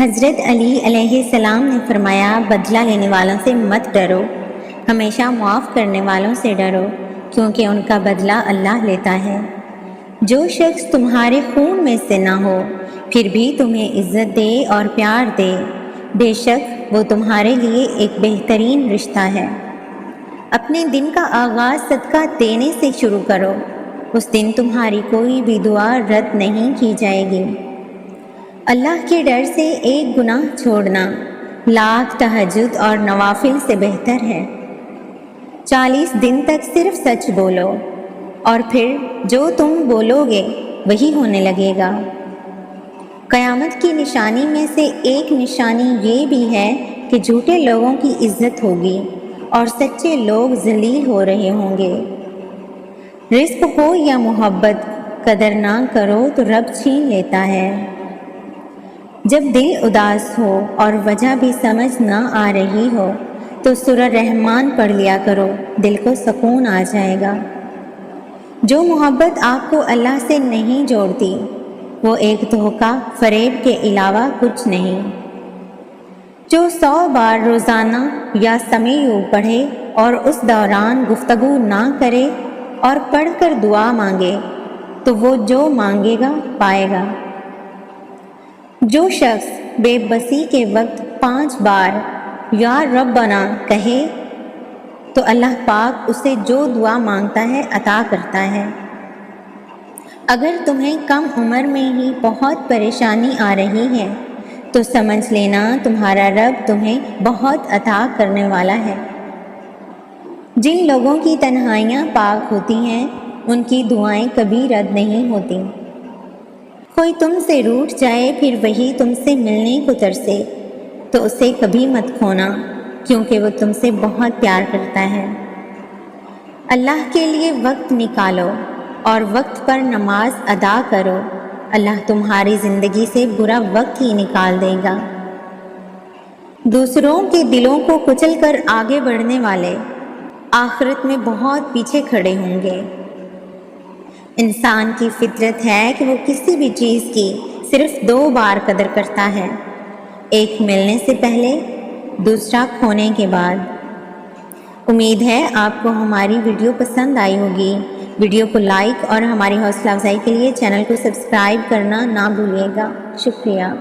حضرت علی علیہ السلام نے فرمایا، بدلہ لینے والوں سے مت ڈرو، ہمیشہ معاف کرنے والوں سے ڈرو، کیونکہ ان کا بدلہ اللہ لیتا ہے۔ جو شخص تمہارے خون میں سے نہ ہو پھر بھی تمہیں عزت دے اور پیار دے، بے شک وہ تمہارے لیے ایک بہترین رشتہ ہے۔ اپنے دن کا آغاز صدقہ دینے سے شروع کرو، اس دن تمہاری کوئی بھی دعا رد نہیں کی جائے گی۔ اللہ کے ڈر سے ایک گناہ چھوڑنا لاکھ تہجد اور نوافل سے بہتر ہے۔ 40 دن تک صرف سچ بولو، اور پھر جو تم بولو گے وہی ہونے لگے گا۔ قیامت کی نشانی میں سے ایک نشانی یہ بھی ہے کہ جھوٹے لوگوں کی عزت ہوگی اور سچے لوگ ذلیل ہو رہے ہوں گے۔ رزق ہو یا محبت، قدر نہ کرو تو رب چھین لیتا ہے۔ جب دل اداس ہو اور وجہ بھی سمجھ نہ آ رہی ہو تو سورہ رحمان پڑھ لیا کرو، دل کو سکون آ جائے گا۔ جو محبت آپ کو اللہ سے نہیں جوڑتی وہ ایک دھوکہ فریب کے علاوہ کچھ نہیں۔ جو 100 بار روزانہ یا سمیع پڑھے اور اس دوران گفتگو نہ کرے اور پڑھ کر دعا مانگے تو وہ جو مانگے گا پائے گا۔ جو شخص بے بسی کے وقت 5 بار یا ربنا کہے تو اللہ پاک اسے جو دعا مانگتا ہے عطا کرتا ہے۔ اگر تمہیں کم عمر میں ہی بہت پریشانی آ رہی ہے تو سمجھ لینا تمہارا رب تمہیں بہت عطا کرنے والا ہے۔ جن لوگوں کی تنہائیاں پاک ہوتی ہیں ان کی دعائیں کبھی رد نہیں ہوتی۔ کوئی تم سے روٹھ جائے پھر وہی تم سے ملنے کو ترسے تو اسے کبھی مت کھونا، کیونکہ وہ تم سے بہت پیار کرتا ہے۔ اللہ کے لیے وقت نکالو اور وقت پر نماز ادا کرو، اللہ تمہاری زندگی سے برا وقت ہی نکال دے گا۔ دوسروں کے دلوں کو کچل کر آگے بڑھنے والے آخرت میں بہت پیچھے کھڑے ہوں گے۔ انسان کی فطرت ہے کہ وہ کسی بھی چیز کی صرف 2 بار قدر کرتا ہے، ایک ملنے سے پہلے، دوسرا کھونے کے بعد۔ امید ہے آپ کو ہماری ویڈیو پسند آئی ہوگی۔ ویڈیو کو لائک اور ہماری حوصلہ افزائی کے لیے چینل کو سبسکرائب کرنا نہ بھولیے گا۔ شکریہ۔